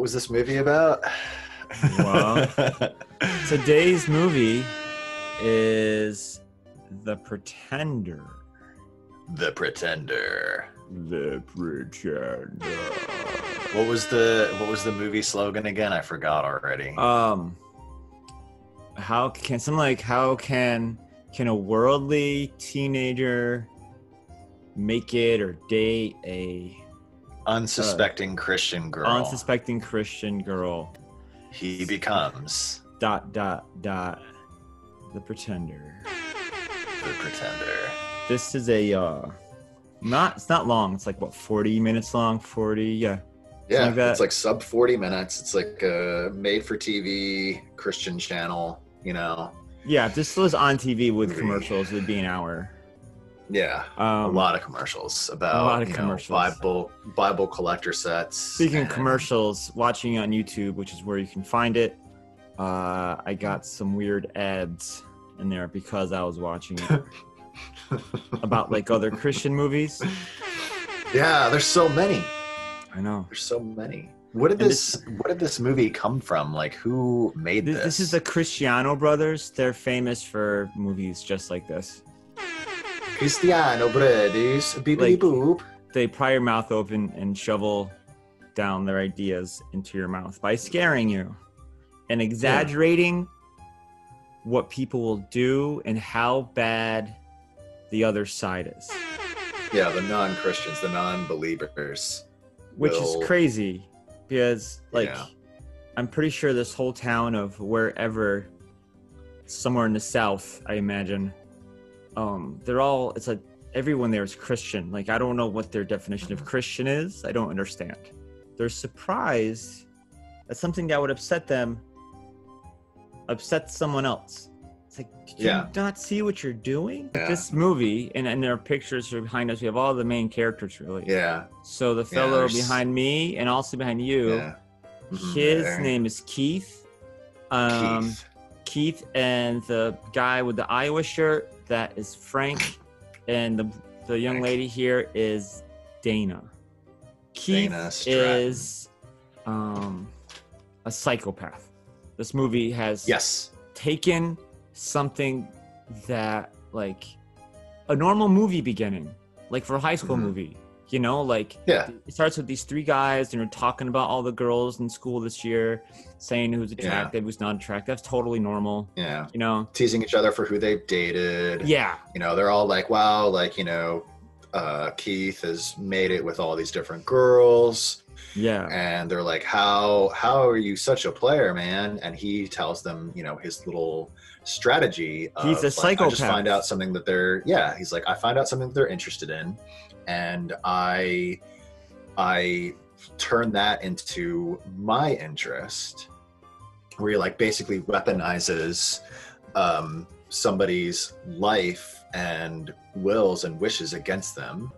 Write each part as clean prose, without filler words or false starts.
was this movie about? Well, today's movie is The Pretender. The Pretender. The Pretender. What was the movie slogan again? I forgot already. How can a worldly teenager make it or date a Unsuspecting Christian girl. unsuspecting Christian girl? He becomes The Pretender. the Pretender. This is a it's not long. It's like what, 40 minutes long? 40, yeah. Yeah, like that. it's like sub 40 minutes. It's like a made-for-TV Christian channel, you know. Yeah, if this was on TV with Movie. commercials, it would be an hour. Yeah, a lot of commercials about a lot of commercials. Bible collector sets. Speaking of commercials, watching on YouTube, which is where you can find it, I got some weird ads in there because I was watching it about like other Christian movies. Yeah, there's so many. I know. There's so many. What did this movie come from? Like, who made this? This is the Cristiano brothers. They're famous for movies just like this. Cristiano Brothers. Beepity Like- boop. They pry your mouth open and shovel down their ideas into your mouth by scaring you and exaggerating what people will do and how bad the other side is. Yeah, the non-Christians, the non-believers. Which will- is crazy because, like, Yeah. I'm pretty sure this whole town of wherever, somewhere in the South, I imagine, it's like everyone there is Christian. Like, I don't know what their definition of Christian is. I don't understand. They're surprised that something that would upset them upsets someone else. It's like, did you not see what you're doing? Yeah. This movie, and there are pictures behind us. We have all the main characters, really. Yeah. So the fellow there's- behind me and also behind you, Yeah. Mhm, his there. name is Keith. Keith. Keith, and the guy with the Iowa shirt, that is Frank, and the young lady here is Dana. Keith Dana Stratton. is a psychopath. This movie has taken something that, like, a normal movie beginning, like for a high school movie, you know, like it starts with these three guys and they're talking about all the girls in school this year, saying who's attractive, who's not attractive. That's totally normal. Yeah. You know, teasing each other for who they've dated. Yeah. You know, they're all like, wow, like, you know, Keith has made it with all these different girls. Yeah. And they're like, how are you such a player, man? And he tells them, you know, his little strategy. He's a like, psychopath. I just find out something that he's like, I find out something that they're interested in. And I turn that into my interest, where he like basically weaponizes somebody's life and wills and wishes against them.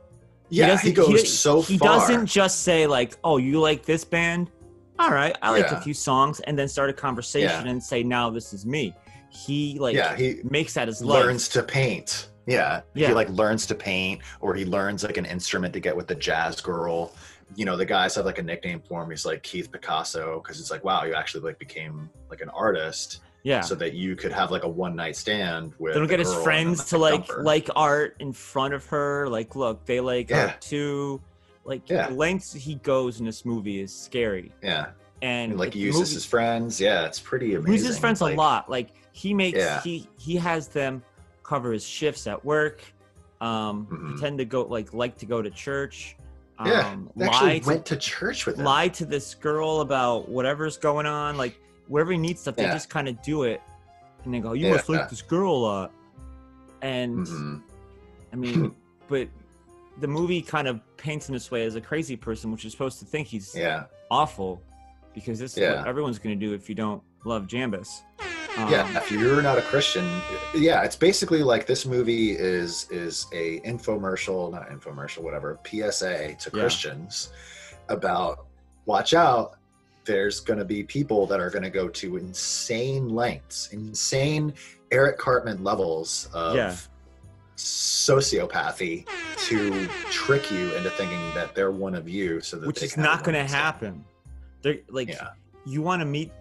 Yeah, he goes so far. He doesn't just say like, "Oh, you like this band? All right, I like a few songs," and then start a conversation and say, "Now this is me." He makes that his life. Learns to paint. Yeah. He like learns to paint, or he learns like an instrument to get with the jazz girl. You know, the guys have like a nickname for him. He's like Keith Picasso, because it's like, wow, you actually like became like an artist. Yeah. So that you could have like a one night stand with. They don't get his friends to dumper. like art in front of her. Like, look, they like art too. Like the lengths he goes in this movie is scary. Yeah. And like uses his friends. Yeah, it's pretty amazing. Uses his friends like, a lot. Like he makes he has them cover his shifts at work. Pretend to go like to go to church. They actually went to church with him. Lie to this girl about whatever's going on. Like wherever he needs stuff, they just kind of do it, and they go, "You must like this girl a lot." And I mean, but the movie kind of paints him this way as a crazy person, which is supposed to think he's awful, because this is what everyone's going to do if you don't love Jambus. If you're not a Christian, it's basically like this movie is a whatever, PSA to Christians about, watch out, there's going to be people that are going to go to insane lengths, insane Eric Cartman levels of sociopathy to trick you into thinking that they're one of you, so that which is not going to happen. They're like, Yeah. you want to meet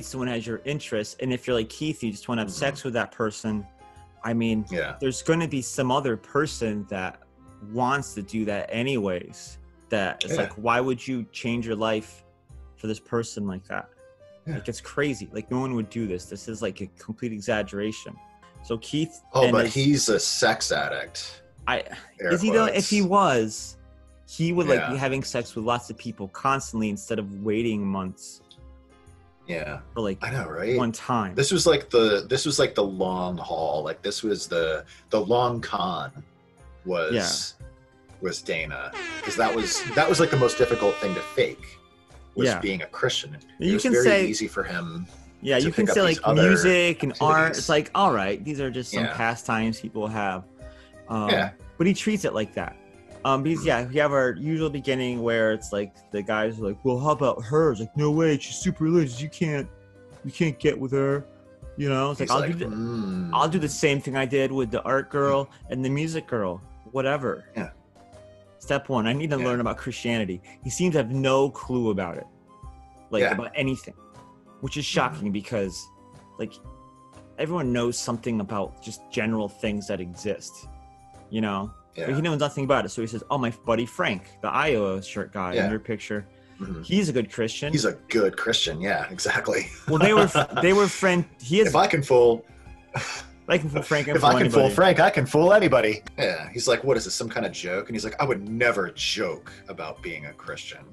someone who has your interests, and if you're like Keith, you just want to have sex with that person. I mean, there's going to be some other person that wants to do that anyways. That it's like, why would you change your life for this person like that? Like, it's crazy. Like, no one would do this. This is like a complete exaggeration. So Keith. But he's a sex addict. Is he though? If he was, he would like be having sex with lots of people constantly instead of waiting months. Yeah. For like, I know, right? One time. This was like the long haul. Like, this was the long con was Dana, because that was like the most difficult thing to fake, was being a Christian. It was very easy for him. Yeah, you can say like music and art. It's like, all right, these are just some pastimes people have. But he treats it like that. Because we have our usual beginning where it's like the guys are like, well, how about her? It's like, no way, she's super religious. You can't get with her. You know, it's like, I'll do the same thing I did with the art girl and the music girl, whatever. Yeah. Step one, I need to learn about Christianity. He seems to have no clue about it, about anything, which is shocking because, like, everyone knows something about just general things that exist, you know? Yeah. But he knows nothing about it. So he says, oh, my buddy Frank, the Iowa shirt guy in your picture, he's a good Christian. He's a good Christian. Yeah, exactly. Well, they were friends. If I can fool Frank, if I can fool Frank, I can fool anybody. Yeah. He's like, what is this, some kind of joke? And he's like, I would never joke about being a Christian.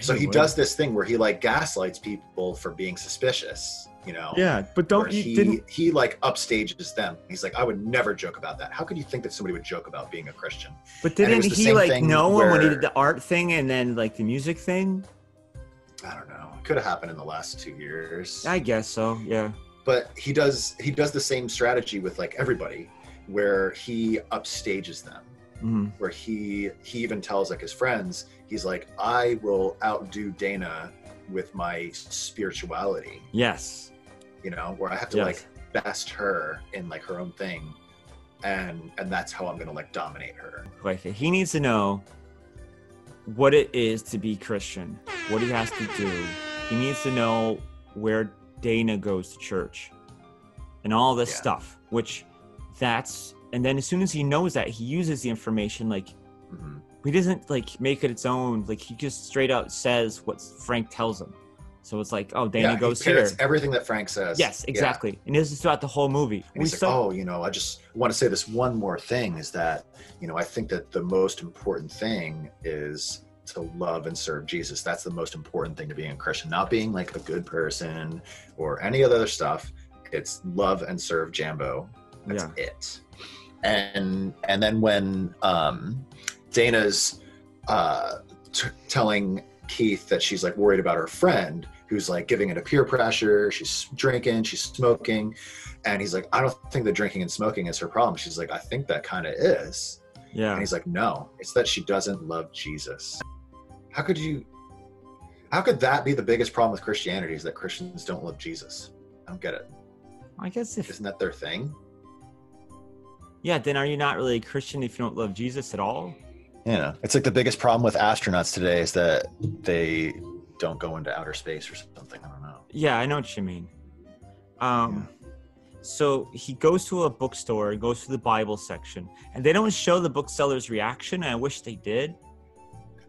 So he does this thing where he like gaslights people for being suspicious, you know? Yeah, but he like upstages them. He's like, I would never joke about that. How could you think that somebody would joke about being a Christian? But didn't he like know when he did the art thing and then like the music thing? I don't know. It could have happened in the last 2 years. I guess so, yeah. But he does the same strategy with like everybody, where he upstages them, where he even tells like his friends, he's like, I will outdo Dana with my spirituality. Yes. You know, where I have to like best her in like her own thing, and that's how I'm gonna like dominate her. Like, he needs to know what it is to be Christian, what he has to do. He needs to know where Dana goes to church and all this stuff, and then as soon as he knows that, he uses the information, like he doesn't like make it its own, like he just straight out says what Frank tells him. So it's like, oh, Dana goes here. It's everything that Frank says. Yes, exactly. Yeah. And this is throughout the whole movie. And he's like, oh, you know, I just want to say this one more thing, is that, you know, I think that the most important thing is to love and serve Jesus. That's the most important thing to being a Christian, not being like a good person or any other stuff. It's love and serve Jambo. That's it. And then when Dana's telling Keith that she's like worried about her friend who's like giving into peer pressure, she's drinking, she's smoking, and he's like, I don't think that drinking and smoking is her problem. She's like, I think that kind of is. Yeah. And he's like, no, it's that she doesn't love Jesus. How could that be the biggest problem with Christianity, is that Christians don't love Jesus? I don't get it. I guess isn't that their thing? Yeah, then are you not really a Christian if you don't love Jesus at all? Yeah, it's like the biggest problem with astronauts today is that they don't go into outer space or something. I don't know. Yeah, I know what you mean. So he goes to a bookstore, goes to the Bible section, and they don't show the bookseller's reaction. And I wish they did.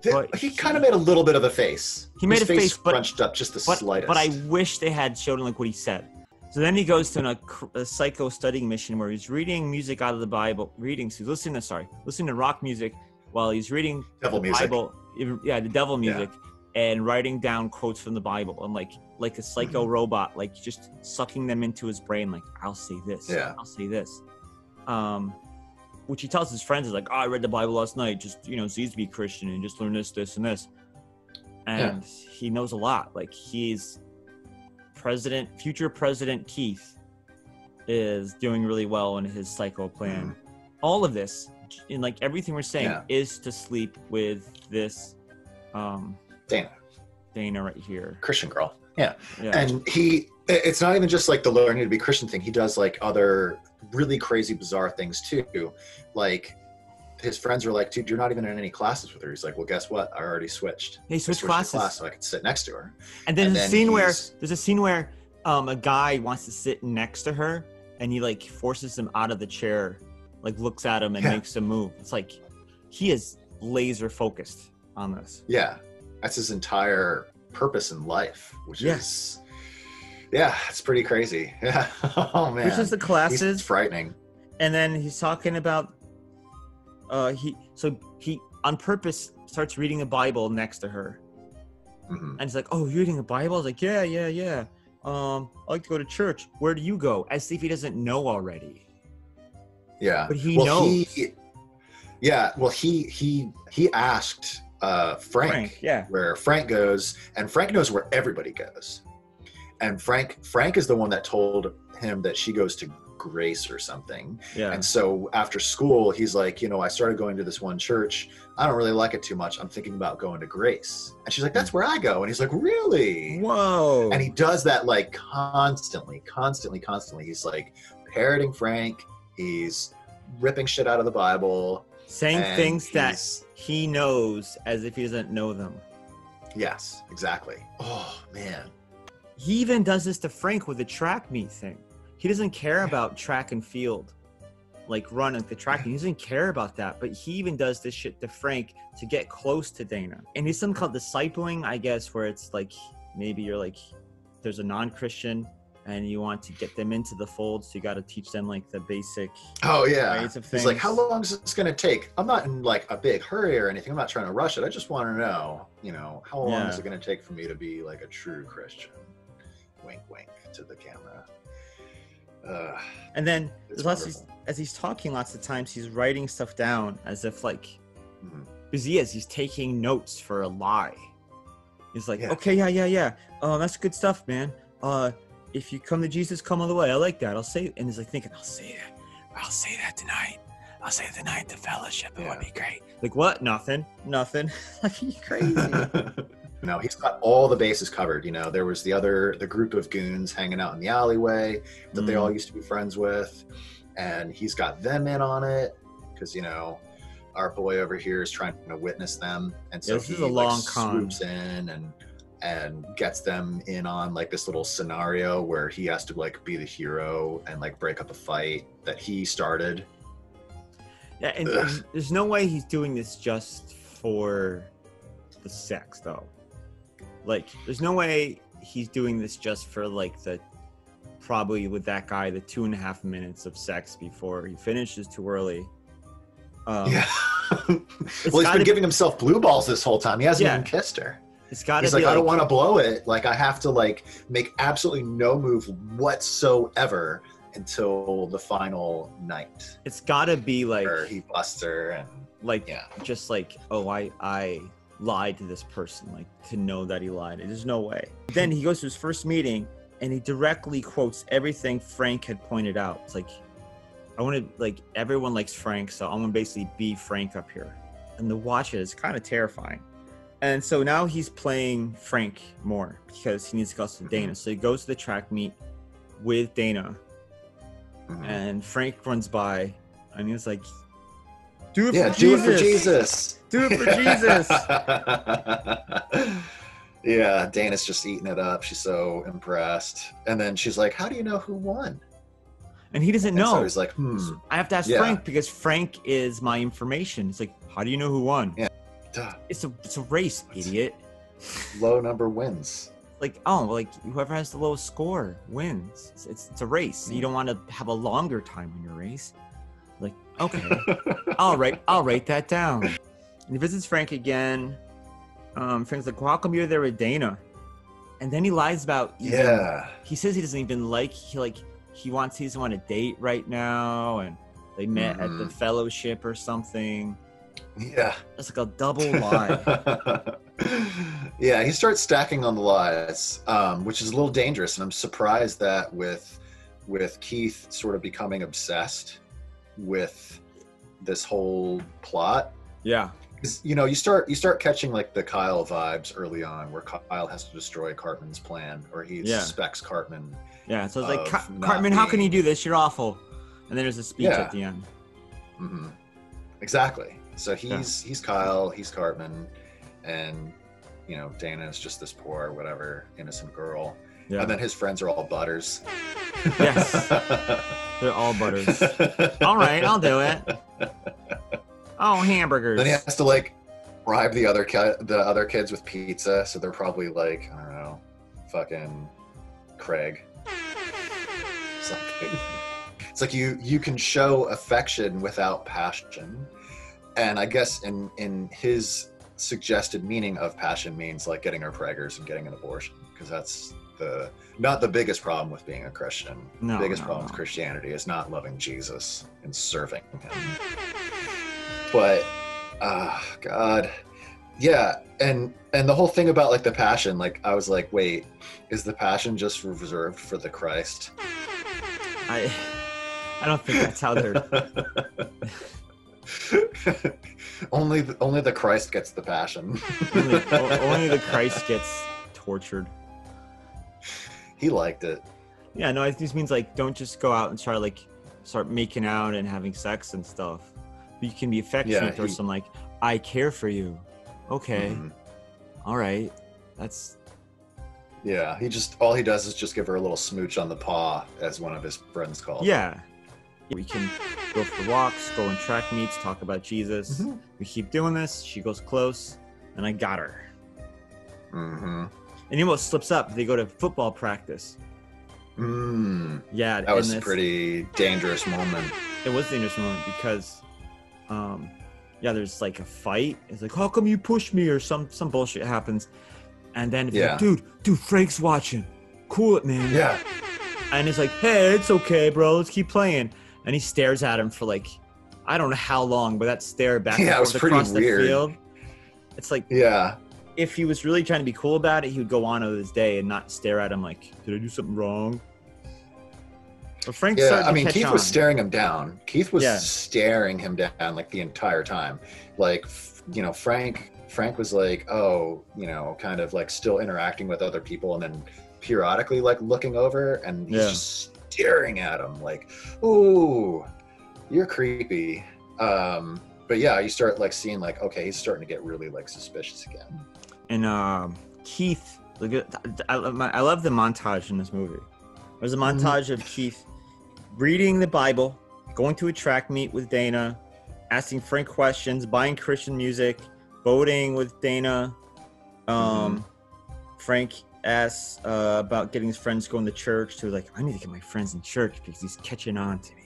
But he kind of made a little bit of a face. He made a face, but scrunched up just the slightest. But I wish they had shown like what he said. So then he goes to a psycho studying mission where he's reading music out of the Bible. He's listening to rock music while he's reading devil the music. Bible. Yeah, the devil music, and writing down quotes from the Bible. And like a psycho robot, like just sucking them into his brain. Like, I'll say this. Yeah. I'll say this. Which he tells his friends is like, oh, I read the Bible last night. Just, you know, it's easy to be Christian and just learn this, this, and this. And he knows a lot. Like, he's future President Keith is doing really well in his psycho plan. All of this, and like everything we're saying, is to sleep with this Dana right here. Christian girl. Yeah. And it's not even just like the learning to be Christian thing. He does like other really crazy, bizarre things too. Like his friends are like, dude, you're not even in any classes with her. He's like, well, guess what? I already switched. He I switched the classes. class so I could sit next to her. And then there's a scene where a guy wants to sit next to her, and he like forces him out of the chair, like looks at him and makes him move. It's like he is laser focused on this. Yeah, that's his entire purpose in life, which is, it's pretty crazy. Yeah. Oh man. Which is the classes. It's frightening. And then he's talking about he on purpose starts reading the Bible next to her. Mm-hmm. And he's like, "Oh, you're reading the Bible?" I was like, "Yeah. I like to go to church. Where do you go?" As if he doesn't know already. Yeah. But he knows. He asked Frank where Frank goes, and Frank knows where everybody goes. And Frank is the one that told him that she goes to Grace or something. Yeah. And so after school, he's like, I started going to this one church. I don't really like it too much. I'm thinking about going to Grace. And she's like, that's where I go. And he's like, really? Whoa. And he does that like constantly. He's like parroting Frank. He's ripping shit out of the Bible. Saying things that he knows as if he doesn't know them. Yes, exactly. Oh, man. He even does this to Frank with the track meet thing. He doesn't care about track and field, like running the track. He doesn't care about that. But he even does this shit to Frank to get close to Dana. And he's something called discipling, I guess, where it's like maybe you're like, there's a non-Christian and you want to get them into the fold. So you got to teach them like the basic ways of things. He's like, how long is this going to take? I'm not in like a big hurry or anything. I'm not trying to rush it. I just want to know, how long is it going to take for me to be like a true Christian? Wink, wink to the camera. And then as he's talking, lots of times he's writing stuff down as if like, because he's taking notes for a lie. He's like, okay, yeah. That's good stuff, man. If you come to Jesus, come all the way. I like that. I'll say, and he's like thinking, I'll say that tonight. I'll say it tonight at the fellowship. It would be great. Like what? Nothing. Like you crazy. No, he's got all the bases covered. There was the group of goons hanging out in the alleyway that they all used to be friends with. And he's got them in on it because, our boy over here is trying to witness them. And so this is a long swoops in and gets them in on like this little scenario where he has to like be the hero and like break up a fight that he started. Yeah, and there's no way he's doing this just for the sex though. Like, there's no way he's doing this just for like probably with that guy, the 2.5 minutes of sex before he finishes too early. Well, he's been giving himself blue balls this whole time. He hasn't even kissed her. It's got to be He's like, I don't want to blow it. Like, I have to like make absolutely no move whatsoever until the final night. It's got to be like where he busts her and like just like, oh, I lied to this person, like to know that he lied. There's no way. Then he goes to his first meeting and he directly quotes everything Frank had pointed out. It's like, I want to, like, everyone likes Frank, so I'm gonna basically be Frank up here. And the watch is kind of terrifying. And so now he's playing Frank more because he needs to go to Dana. So he goes to the track meet with Dana, and Frank runs by and he's like, do it for Jesus. Do it for Jesus. Yeah, Dana's just eating it up. She's so impressed. And then she's like, how do you know who won? And he doesn't know. So he's like, I have to ask Frank because Frank is my information. It's like, how do you know who won? Yeah. Duh. It's a race, idiot. Low number wins. Like, whoever has the lowest score wins. It's a race. You don't want to have a longer time in your race. Like, okay, I'll write that down. And he visits Frank again. Frank's like, well, how come you're there with Dana? And then he lies about he says he doesn't even he doesn't want to date right now, and they met at the fellowship or something. Yeah, that's like a double lie. Yeah, he starts stacking on the lies, which is a little dangerous, and I'm surprised that with Keith sort of becoming obsessed with this whole plot. Yeah. You start catching like the Kyle vibes early on, where Kyle has to destroy Cartman's plan, or he suspects Cartman. Yeah, so it's like, Cartman, how can you do this? You're awful. And then there's a speech at the end. Exactly. So he's Kyle, he's Cartman, and Dana is just this poor, whatever, innocent girl. Yeah. And then his friends are all Butters. Yes. They're all Butters. All right, I'll do it. Oh, hamburgers. Then he has to like bribe the other kids with pizza, so they're probably like, I don't know, fucking Craig. Something. It's like you can show affection without passion. And I guess in his suggested meaning of passion means like getting her preggers and getting an abortion, because that's not the biggest problem with being a Christian. The biggest problem with Christianity is not loving Jesus and serving him. But God, yeah, and the whole thing about like the passion, like I was like, wait, is the passion just reserved for the Christ? I don't think that's how they're. only the Christ gets the passion. only the Christ gets tortured. He liked it. Yeah, no, it just means like don't just go out and start making out and having sex and stuff. But you can be affectionate towards someone, like, I care for you. Okay. Mm-hmm. All right. That's. Yeah, all he does is just give her a little smooch on the paw, as one of his friends called. Yeah. We can go for walks, go on track meets, talk about Jesus. Mm-hmm. We keep doing this. She goes close, and I got her. Mm-hmm. And he almost slips up. They go to football practice. Yeah. That was a pretty dangerous moment. It was a dangerous moment because, there's like a fight. It's like, how come you pushed me? Or some bullshit happens. And then it's like, dude, Frank's watching. Cool it, man. Yeah. And he's like, hey, it's okay, bro. Let's keep playing. And he stares at him for like, I don't know how long, but that stare back and forth across the field. It's like, if he was really trying to be cool about it, he would go on with his day and not stare at him like, did I do something wrong? But Frank started to catch Keith on. was staring him down. Keith was staring him down like the entire time. Like, Frank was like, kind of like still interacting with other people and then periodically like looking over, and he's just staring at him like, "Ooh, you're creepy." But yeah, you start like seeing like, okay, he's starting to get really like suspicious again. And Keith, I love the montage in this movie. There's a montage of Keith reading the Bible, going to a track meet with Dana, asking Frank questions, buying Christian music, voting with Dana. Frank asks about getting his friends going to church. So like, I need to get my friends in church because he's catching on to me.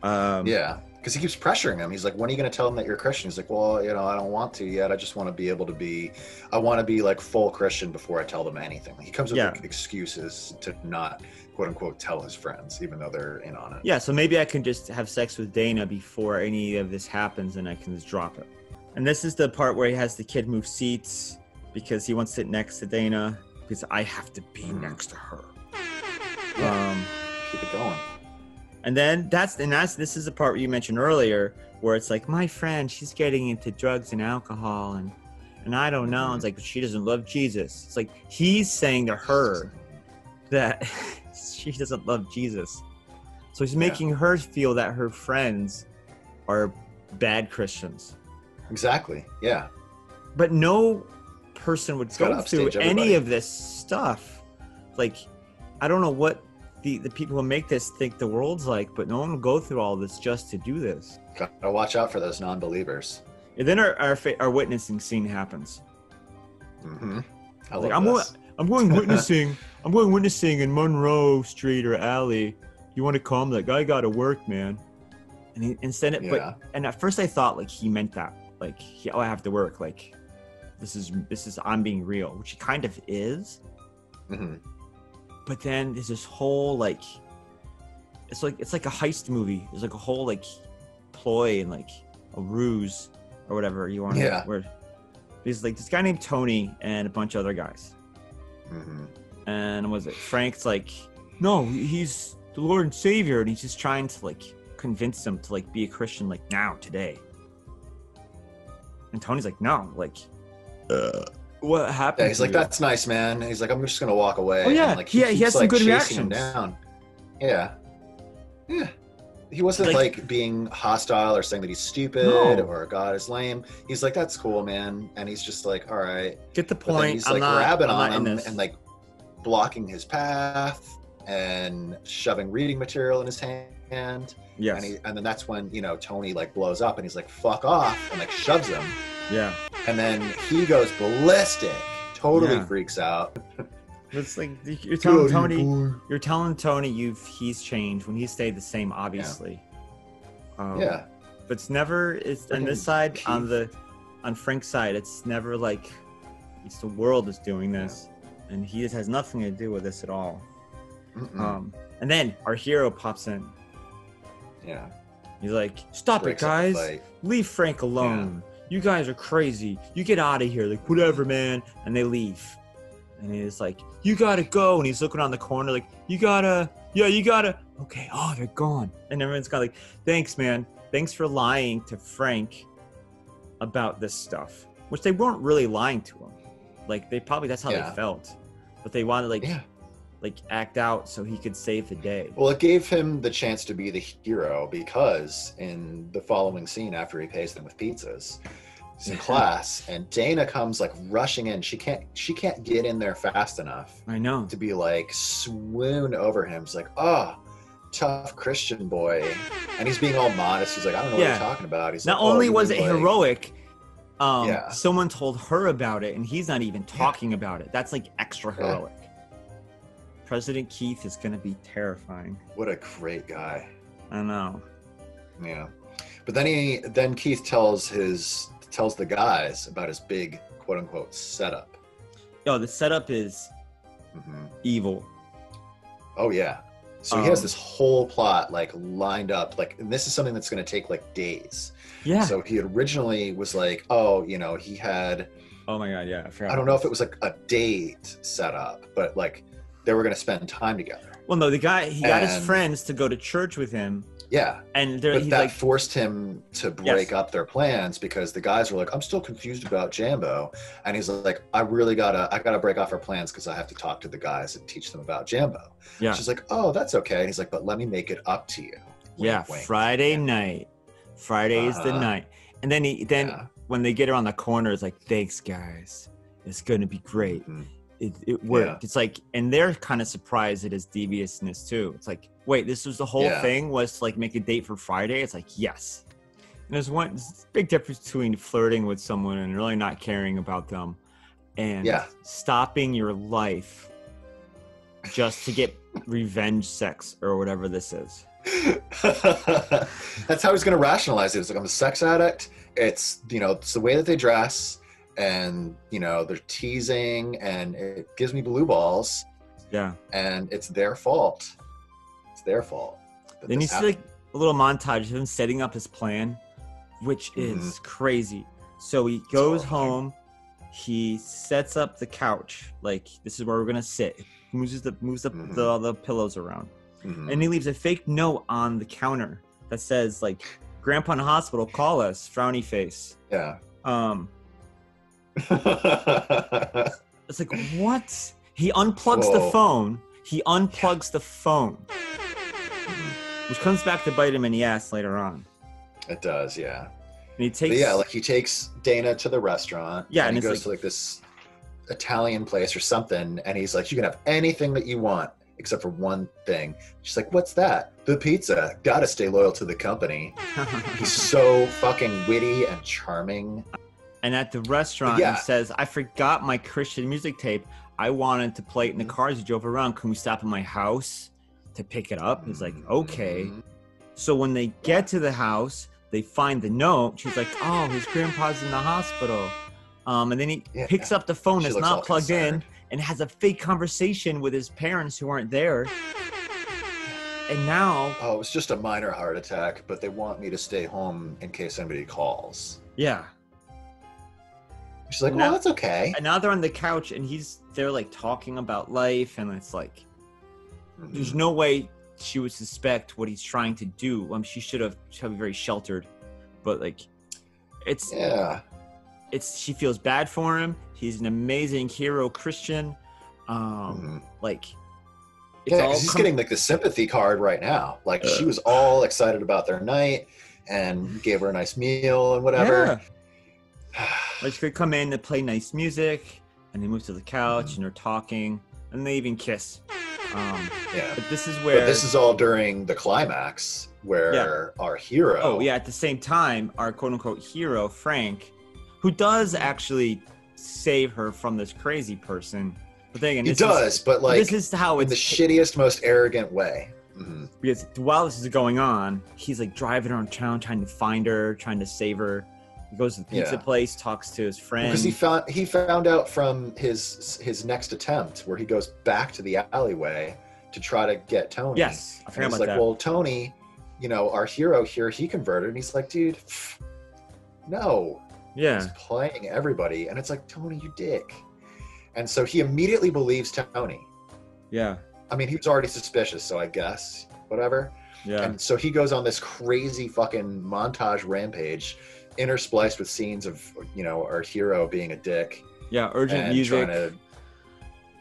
Because he keeps pressuring him. He's like, when are you going to tell him that you're a Christian? He's like, well, I don't want to yet. I just want to be able to be, I want to be like full Christian before I tell them anything. He comes up with excuses to not, quote unquote, tell his friends, even though they're in on it. Yeah, so maybe I can just have sex with Dana before any of this happens and I can just drop it. And this is the part where he has the kid move seats because he wants to sit next to Dana because I have to be next to her. Keep it going. And then this is the part you mentioned earlier where it's like, my friend, she's getting into drugs and alcohol and I don't know. It's like, but she doesn't love Jesus. It's like he's saying to her that she doesn't love Jesus. So he's making her feel that her friends are bad Christians. Exactly. Yeah. But no person would go through any of this stuff. Like, I don't know what the people who make this think the world's like, but no one will go through all this just to do this. Gotta watch out for those non-believers. And then our witnessing scene happens. Mm-hmm. I'm going witnessing. I'm going witnessing in Monroe Street or Alley. You want to come? That guy got to work, man. And and at first I thought like he meant that, like I have to work, like this is I'm being real, which he kind of is. Mm-hmm. But then there's this whole like it's like a heist movie. There's like a whole like ploy and like a ruse or whatever you want. Where there's like this guy named Tony and a bunch of other guys. Mm-hmm. And was it Frank's like, no, he's the Lord and Savior, and he's just trying to like convince them to like be a Christian like now today. And Tony's like, no, like what happened? Yeah, he's like, that's nice, man. And he's like, I'm just gonna walk away. Oh yeah, and, like, he has some like, good chasing reactions. him down. Yeah. he wasn't Like, like being hostile or saying that he's stupid no, or God is lame. He's like, that's cool, man. And he's just like, all right. get the But then point. he's like grabbing I'm on not in him this. and like blocking his path and shoving reading material in his hand. Yes. And then that's when, you know, Tony like blows up and he's like, fuck off, and like shoves him. Yeah. And then he goes ballistic, totally Yeah. freaks out. It's like you're Go telling to your Tony. boy. You're telling Tony he's changed when he stayed the same, obviously. Yeah. But it's never. It's on this side, on Frank's side, it's never like it's the world is doing this, and he just has nothing to do with this at all. And then our hero pops in. Yeah. He's like, "Stop Breaks it, up the guys! fight. Leave Frank alone. You guys are crazy. You get out of here. Like, whatever, man." And they leave. And he's like, "You gotta go." And he's looking on the corner like, you gotta. Okay, oh, they're gone. And everyone's kind of like, "Thanks, man. Thanks for lying to Frank about this stuff." Which they weren't really lying to him. Like, that's how they felt. But they wanted like act out so he could save the day. Well, it gave him the chance to be the hero because in the following scene after he pays them with pizzas, he's in class and Dana comes like rushing in. She can't get in there fast enough. I know. To be like swoon over him. It's like, oh, tough Christian boy. And he's being all modest. He's like, I don't know what you're talking about. He's not like, only you was mean, it like, heroic, someone told her about it and he's not even talking about it. That's like extra heroic. President Keith is going to be terrifying. What a great guy. I know. Yeah. But then Keith tells the guys about his big quote unquote setup. Yo, the setup is evil. Oh yeah. So he has this whole plot like lined up, like, and this is something that's going to take like days. Yeah. So he originally was like, oh, you know, he had. Oh my God, yeah. I don't know if it was like a date set up, but like they were going to spend time together. Well, no, he got his friends to go to church with him. Yeah. And but that forced him to break up their plans because the guys were like, I'm still confused about Jambo. And he's like, I gotta break off our plans because I have to talk to the guys and teach them about Jambo. Yeah. She's like, oh, that's okay. And he's like, but let me make it up to you. Wink, wink. Friday night. Friday is the night. And then when they get around the corner, it's like, thanks guys. It's gonna be great. It worked. Yeah. It's like, and they're kind of surprised at his deviousness too. It's like, wait, this was the whole thing was to like make a date for Friday? It's like, yes. And there's one big difference between flirting with someone and really not caring about them and stopping your life just to get revenge sex or whatever this is. That's how he's going to rationalize it. It's like, I'm a sex addict. It's, you know, it's the way that they dress. And, you know, they're teasing and it gives me blue balls. Yeah. And it's their fault. It's their fault. Then you see like a little montage of him setting up his plan, which is crazy. So he goes home, he sets up the couch. Like, this is where we're going to sit. He moves the pillows around. And he leaves a fake note on the counter that says like, Grandpa in the hospital, call us, frowny face. Yeah. It's like, what? He unplugs the phone. He unplugs the phone. Which comes back to bite him in the ass later on. It does, yeah. And he takes Dana to the restaurant. Yeah, and he goes to like this Italian place or something, and he's like, you can have anything that you want except for one thing. She's like, what's that? The pizza. Gotta stay loyal to the company. He's so fucking witty and charming. And at the restaurant, he says, I forgot my Christian music tape. I wanted to play it in the car as you drove around. Can we stop at my house to pick it up? He's like, okay. So when they get to the house, they find the note. She's like, oh, his grandpa's in the hospital. And then he picks up the phone that's not plugged in and has a fake conversation with his parents who aren't there. And now... Oh, it was just a minor heart attack, but they want me to stay home in case somebody calls. Yeah. She's like, well, that's okay. And now they're on the couch, and they're like talking about life, and it's like, there's no way she would suspect what he's trying to do. She should have been very sheltered, but like, she feels bad for him. He's an amazing hero Christian. Like, Yeah, because he's getting like the sympathy card right now. Like she was all excited about their night and gave her a nice meal and whatever. Yeah. Like she could come in and play nice music, and they move to the couch and they're talking, and they even kiss. Yeah. But this is where. But this is all during the climax where our hero. Oh yeah. At the same time, our quote unquote hero Frank, who does actually save her from this crazy person. But then again, he does, but like this is how it's in the shittiest, most arrogant way. Because while this is going on, he's like driving around town trying to find her, trying to save her. He goes to the pizza place, talks to his friend. Because he found out from his next attempt where he goes back to the alleyway to try to get Tony. Yes, I forgot about that. Well, Tony, our hero here, he converted, and he's like, dude, no. Yeah. He's playing everybody, and it's like, Tony, you dick. And so he immediately believes Tony. Yeah. I mean, he was already suspicious, so I guess, whatever. Yeah. And so he goes on this crazy fucking montage rampage, interspliced with scenes of, our hero being a dick. Yeah, urgent music. So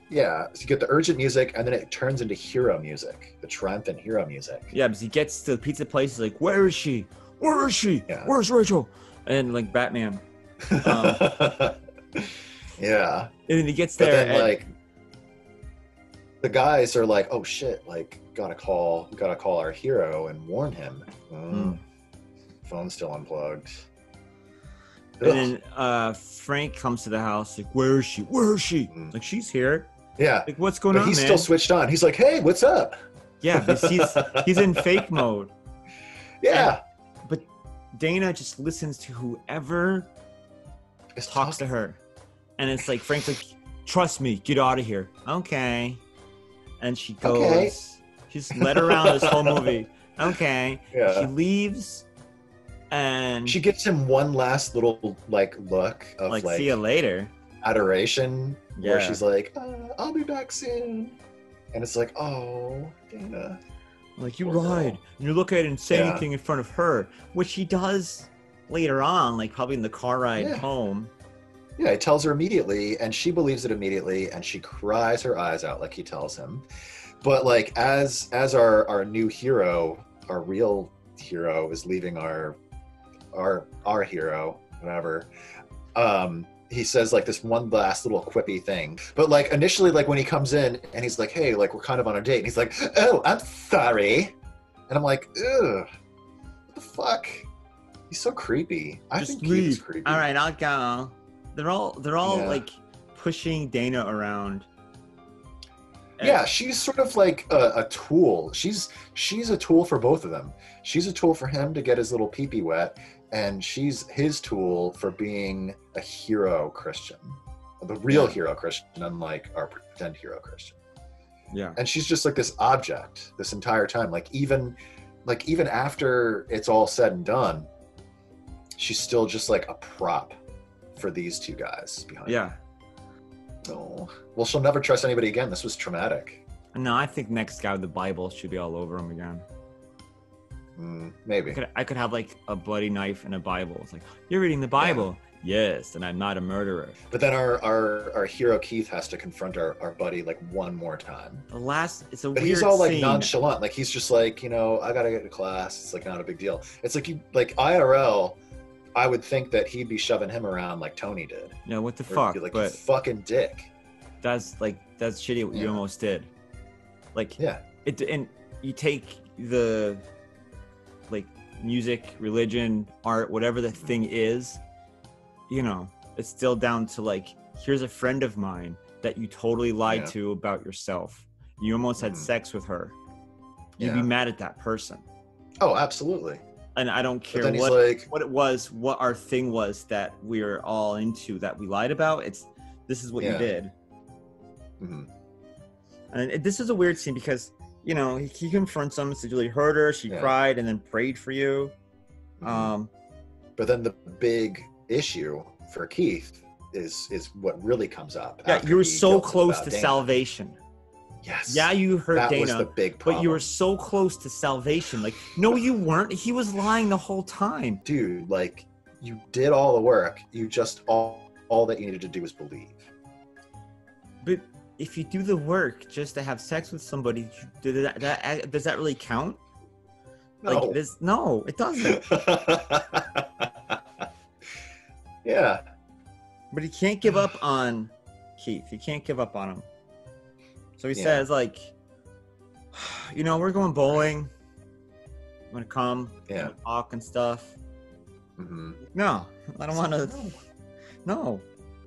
you get the urgent music, and then it turns into hero music, the triumphant hero music. Yeah, because he gets to the pizza place, he's like, where is she? Where is she? Yeah. Where's Rachel? And like Batman. Yeah. And then he gets there. But then, like, the guys are like, oh shit, like, gotta call our hero and warn him. Phone's still unplugged. And then Frank comes to the house, like, where is she? Where is she? Like, she's here. Yeah. Like, what's going on, he's man? Still switched on. He's like, hey, what's up? Yeah, because he's in fake mode. Yeah. But Dana just listens to whoever talks to her. And it's like, Frank's like, trust me, get out of here. Okay. And she goes. Okay. She's led around this whole movie. Okay. Yeah. She leaves. And she gives him one last little look of like see you later adoration, where she's like, I'll be back soon, and it's like, oh, Dana, like, you lied, and you look at it and say anything in front of her, which he does later on, like probably in the car ride home. Yeah, he tells her immediately, and she believes it immediately, and she cries her eyes out like he tells him. But like as our new hero, our real hero, is leaving our hero, whatever, he says like this one last little quippy thing. But like initially, like when he comes in and he's like, hey, like we're kind of on a date, and he's like, oh, I'm sorry, and I'm like, ugh, what the fuck? He's so creepy. I think he's creepy. All right, I'll go. They're all like pushing Dana around. Yeah, she's sort of like a tool. She's a tool for both of them. She's a tool for him to get his little pee-pee wet, and she's his tool for being a hero Christian, the real hero Christian, unlike our pretend hero Christian. Yeah. And she's just like this object this entire time. Like even after it's all said and done, she's still just like a prop for these two guys behind. Yeah. Oh, well, she'll never trust anybody again. This was traumatic. No, I think next guy with the Bible should be all over him again. Maybe. I could have like a bloody knife and a Bible. It's like, you're reading the Bible. Yeah. Yes, and I'm not a murderer. But then our hero Keith has to confront our buddy like one more time. It's a but weird he's all like scene. Nonchalant. Like he's just like, I gotta get to class. It's like not a big deal. It's like IRL, I would think that he'd be shoving him around like Tony did. Yeah, what the fuck? Like, you fucking dick. That's shitty what you almost did. Like, yeah. And you take the like music, religion, art, whatever the thing is, it's still down to like, here's a friend of mine that you totally lied to about yourself. You almost had sex with her. You'd be mad at that person. Oh, absolutely. And I don't care what it was, what our thing was that we were all into that we lied about. This is what you did. Mm-hmm. And this is a weird scene because, he confronts him, said you really hurt her. She cried and then prayed for you. Mm-hmm. But then the big issue for Keith is what really comes up. Yeah, you were so close to salvation. Yes. Yeah, you hurt Dana. That was the big problem. But you were so close to salvation. Like, no, you weren't. He was lying the whole time. Dude, like, you did all the work. You just all that you needed to do was believe. But if you do the work just to have sex with somebody, does that really count? No. Like this? No, it doesn't. Yeah. But he can't give up on Keith. He can't give up on him. So he says, like, we're going bowling. You want to come? Yeah. Talk and stuff. Mm-hmm. No, I don't want to. No.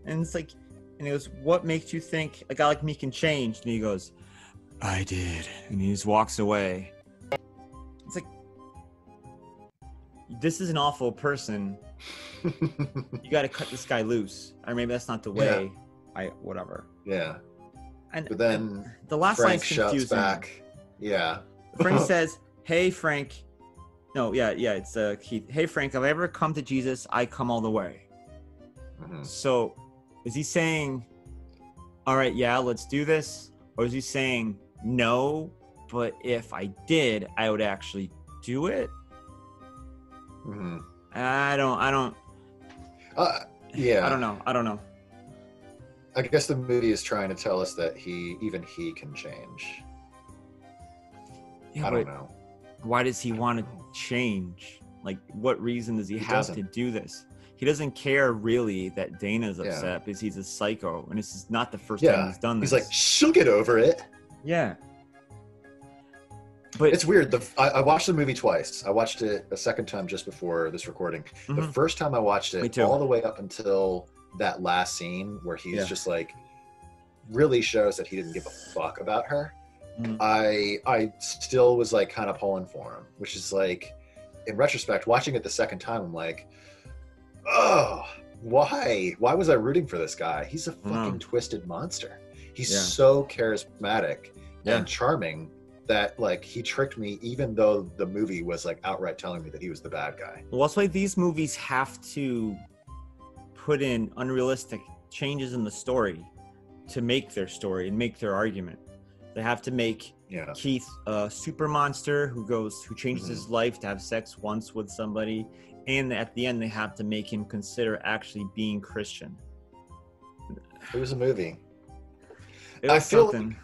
And it's like, and he goes, what makes you think a guy like me can change? And he goes, I did. And he just walks away. It's like, this is an awful person. You got to cut this guy loose. Or maybe that's not the way. Whatever. Yeah. But then the last Frank line's confusing. shouts back. Yeah. Frank says, hey, Frank. No, it's Keith. Hey, Frank, if I ever come to Jesus, I come all the way. Mm-hmm. So is he saying, all right, yeah, let's do this? Or is he saying, no, but if I did, I would actually do it? Mm-hmm. I don't. Yeah. I don't know. I guess the movie is trying to tell us that even he can change. Yeah, I don't know. Why does he want to change? Like, what reason does he have to do this? He doesn't care really that Dana's upset because he's a psycho, and this is not the first time he's done this. He's like, she'll get over it. Yeah. But it's weird. I watched the movie twice. I watched it a second time just before this recording. Mm-hmm. The first time I watched it, all the way up until that last scene where he's just like, really shows that he didn't give a fuck about her. Mm-hmm. I still was like kind of pulling for him, which is like, in retrospect, watching it the second time, I'm like, oh, why was I rooting for this guy? He's a fucking twisted monster. He's so charismatic and charming that like he tricked me, even though the movie was like outright telling me that he was the bad guy. Well, that's why these movies have to put in unrealistic changes in the story to make their story and make their argument. They have to make Keith a super monster who changes his life to have sex once with somebody, and at the end they have to make him consider actually being Christian. It was a movie. I feel something.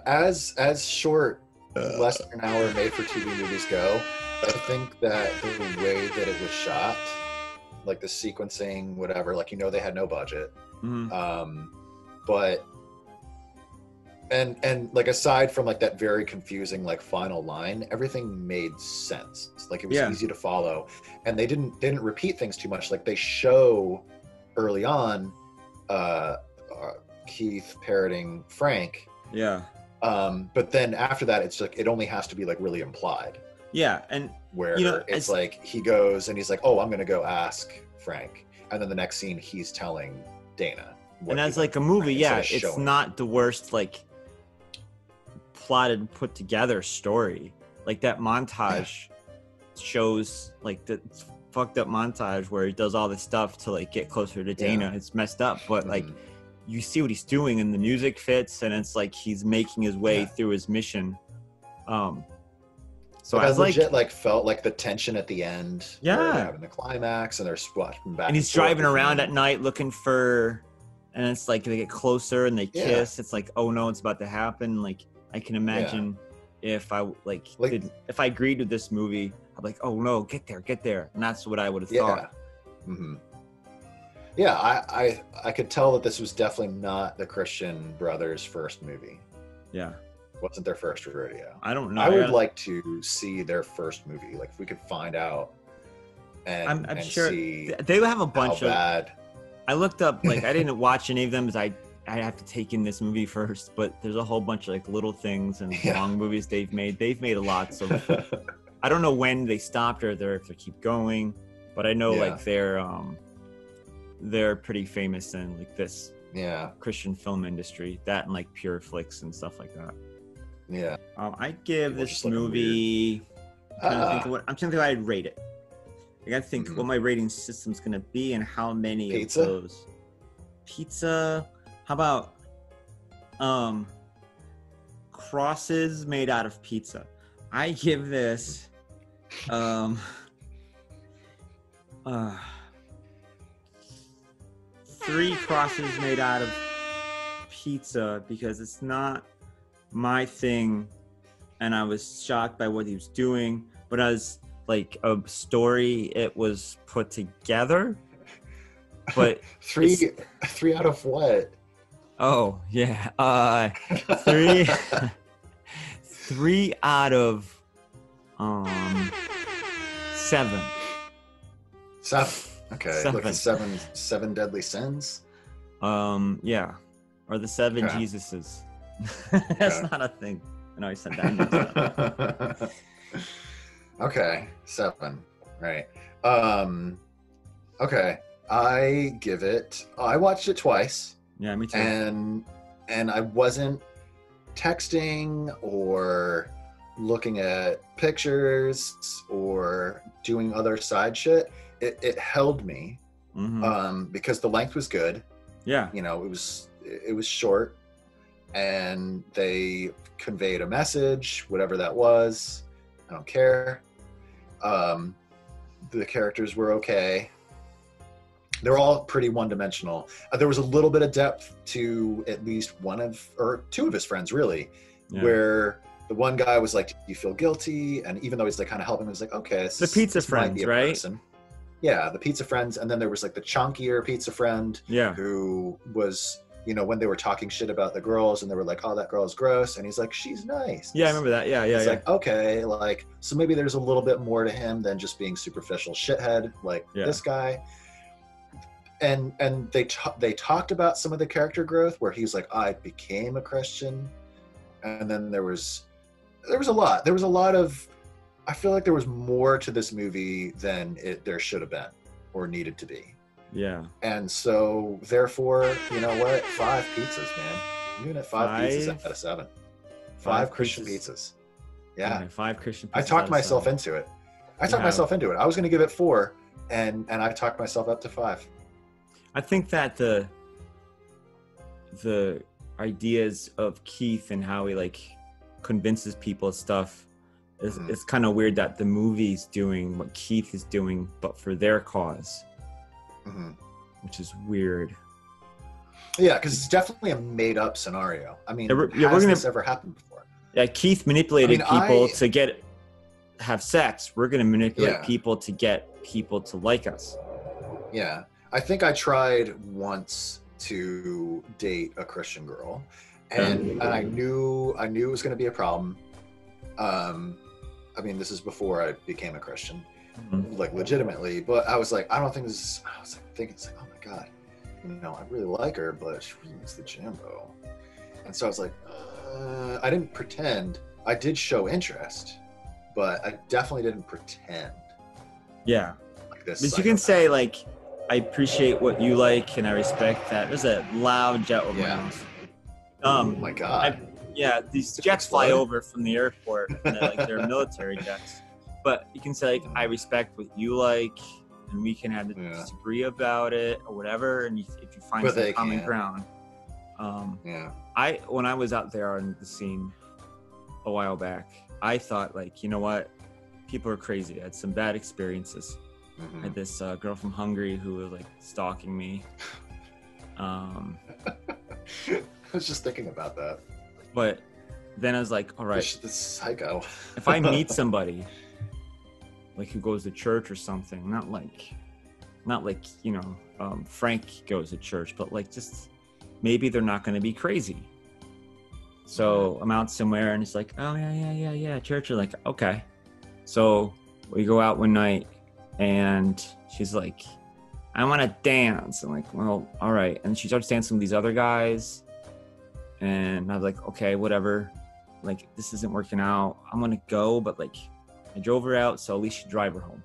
As short, less than an hour made for TV movies go, I think that the way that it was shot, like the sequencing, whatever, like, they had no budget. Mm-hmm. But like, aside from like that very confusing like final line, everything made sense. Like, it was easy to follow, and they didn't repeat things too much. Like, they show early on Keith parroting Frank. Yeah. But then after that, it's like it only has to be like really implied. Yeah, and where it's like he goes and he's like, "Oh, I'm gonna go ask Frank," and then the next scene he's telling Dana. And as like a movie, it's not the worst like plotted, put together story. Like that montage shows like the fucked up montage where he does all this stuff to like get closer to Dana. It's messed up, but like you see what he's doing and the music fits, and it's like he's making his way through his mission. So I legit like felt like the tension at the end. Yeah, where they're having the climax and they're splashing back. And he's driving around at night looking for, and it's like they get closer and they kiss. It's like, oh no, it's about to happen. Like I can imagine if I if I agreed with this movie, I'm like, oh no, get there, and that's what I would have thought. Mm-hmm. Yeah, I could tell that this was definitely not the Christian brothers' first movie. Yeah. Wasn't their first rodeo. I don't know. I would like to see their first movie. Like, if we could find out and I'm sure see they have a bunch how bad. I looked up, like, I didn't watch any of them because I have to take in this movie first, but there's a whole bunch of like little things and long movies they've made. They've made a lot. So I don't know when they stopped or if they keep going, but I know like they're pretty famous in like this Christian film industry, that and like Pure Flicks and stuff like that. Yeah. I give this movie. I'm trying to think what I'd rate it. I gotta think what my rating system's gonna be and how many of those. Pizza. How about crosses made out of pizza? I give this 3 crosses made out of pizza because it's not my thing, and I was shocked by what he was doing. But as like a story, it was put together. But three out of what? Oh yeah, three, 3 out of 7. 7. Okay, 7. like the seven deadly sins. Yeah, or the 7 Okay. Jesuses. That's not a thing. I know I said that. Okay, 7. Right. Okay. I give it. I watched it twice. Yeah, me too. And I wasn't texting or looking at pictures or doing other side shit. It held me because the length was good. Yeah. You know, it was short, and they conveyed a message, whatever that was. I don't care. The characters were okay. They're all pretty one-dimensional. There was a little bit of depth to at least two of his friends, really, where the one guy was like, "Do you feel guilty?" And even though he's like kind of helping, he was like, "Okay, the pizza friends, right?" Person. Yeah, the pizza friends, and then there was like the chunkier pizza friend, who was, you know, when they were talking shit about the girls, and they were like, "Oh, that girl's gross," and he's like, "She's nice." Yeah, I remember that. Yeah. It's like, okay, like, so maybe there's a little bit more to him than just being superficial shithead like this guy. And they talked about some of the character growth where he's like, I became a Christian, and then there was a lot of, I feel like there was more to this movie than there should have been or needed to be. Yeah. And so therefore, you know what? 5 pizzas, man. I'm giving it 5 pizzas out of 7. 5 Christian pizzas. Yeah. 5 Christian pizzas. I talked myself into it. I was going to give it 4, and I talked myself up to 5. I think that the ideas of Keith and how he like convinces people of stuff is it's kind of weird that the movie's doing what Keith is doing, but for their cause, which is weird. Yeah, because it's definitely a made-up scenario. I mean, has this ever happened before? Yeah, Keith manipulated people to have sex. We're going to manipulate people to get people to like us. Yeah. I think I tried once to date a Christian girl, and I knew it was going to be a problem. I mean, this is before I became a Christian, like legitimately. But I was like, I don't think this is. I was like thinking, it's like, oh my god, you know, I really like her, but she really likes the Jambo. And so I was like, I didn't pretend. I did show interest, but I definitely didn't pretend. Yeah. Like this. But you can say like, I appreciate what you like, and I respect that. There's a loud jet over my house. Oh my god. These jets fly over from the airport, and they're military jets. But you can say like, I respect what you like, and we can have a disagree about it or whatever. And if you find some common ground. When I was out there on the scene a while back, I thought like, you know what, people are crazy. I had some bad experiences. I had this girl from Hungary who was like stalking me. I was just thinking about that. But then I was like, all right, this psycho. If I meet somebody like who goes to church or something, not like you know, Frank goes to church, but like just maybe they're not going to be crazy. So I'm out somewhere and it's like, oh yeah, church. You're like, okay. So we go out one night. And she's like, I want to dance. I'm like, well, all right. And she starts dancing with these other guys. And I was like, okay, whatever. Like, this isn't working out. I'm going to go. But, like, I drove her out, so at least you drive her home.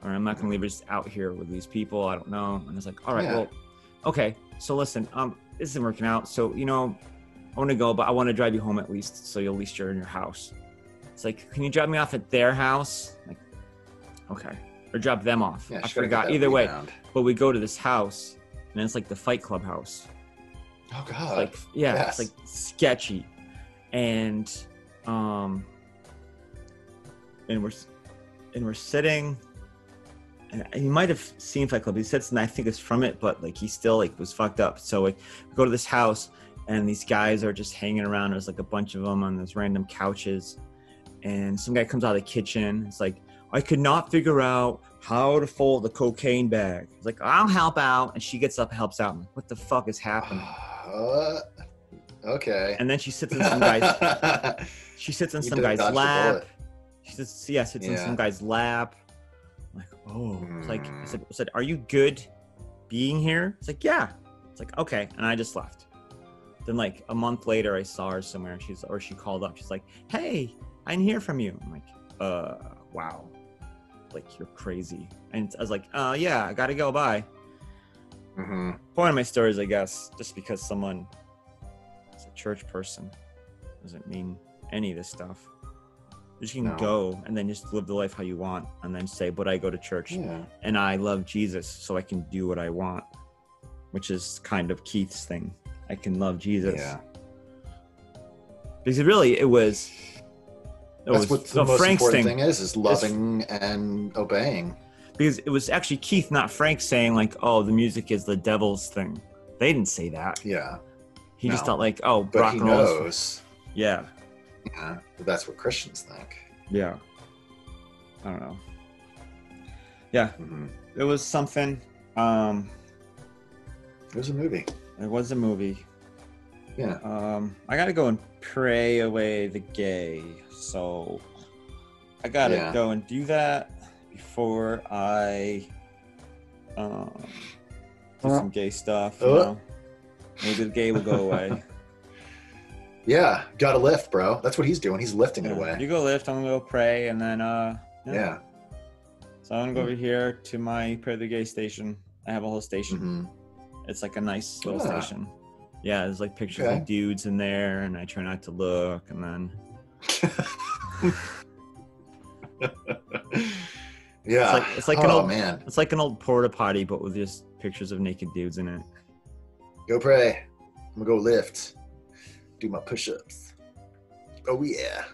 Or I'm not going to leave her just out here with these people. I don't know. And I was like, all right, well, okay. So, listen, this isn't working out. So, you know, I want to go, but I want to drive you home at least. So, at least you're in your house. It's like, can you drop me off at their house? Like, okay. Or drop them off. I forgot. Either way. But we go to this house, and it's like the Fight Club house. Oh God. It's like, it's like sketchy. And we're sitting, and he might have seen Fight Club. He said something, I think it's from it, but like he still like was fucked up. So like, we go to this house, and these guys are just hanging around. There's like a bunch of them on these random couches, and some guy comes out of the kitchen. It's like, I could not figure out how to fold a cocaine bag. He's like, I'll help out, and she gets up and helps out. I'm like, what the fuck is happening? Okay. And then she sits in some guy's. She sits in some guy's lap. She sits in some guy's lap. I'm like, oh, it's like, I said, are you good being here? It's like, yeah. It's like, okay. And I just left. Then like a month later, I saw her somewhere. She called up. She's like, hey, I didn't hear from you. I'm like, wow. Like, you're crazy. And I was like, yeah, I gotta go, bye. Point of my story is, I guess, just because someone is a church person doesn't mean any of this stuff. You can go and then just live the life how you want, and then say, but I go to church and I love Jesus, so I can do what I want, which is kind of Keith's thing. I can love Jesus. Yeah. Because really, it was what the most important thing is loving and obeying. Because it was actually Keith, not Frank, saying like, oh, the music is the devil's thing. They didn't say that. Yeah. He just thought like, oh, but rock and roll knows. Yeah. Yeah, but that's what Christians think. Yeah. I don't know. Yeah. It was something. It was a movie. It was a movie. Yeah. I gotta go and pray away the gay. So I gotta go and do that before I do some gay stuff. You know? Maybe the gay will go away. Yeah, gotta lift, bro. That's what he's doing. He's lifting it away. You go lift, I'm gonna go pray, and then yeah. So I'm gonna go over here to my Pray the Gay station. I have a whole station. It's like a nice little station. Yeah, there's like pictures of dudes in there, and I try not to look, and then yeah. It's like an old man. It's like an old porta potty, but with just pictures of naked dudes in it. Go pray. I'm gonna go lift. Do my push-ups. Oh yeah.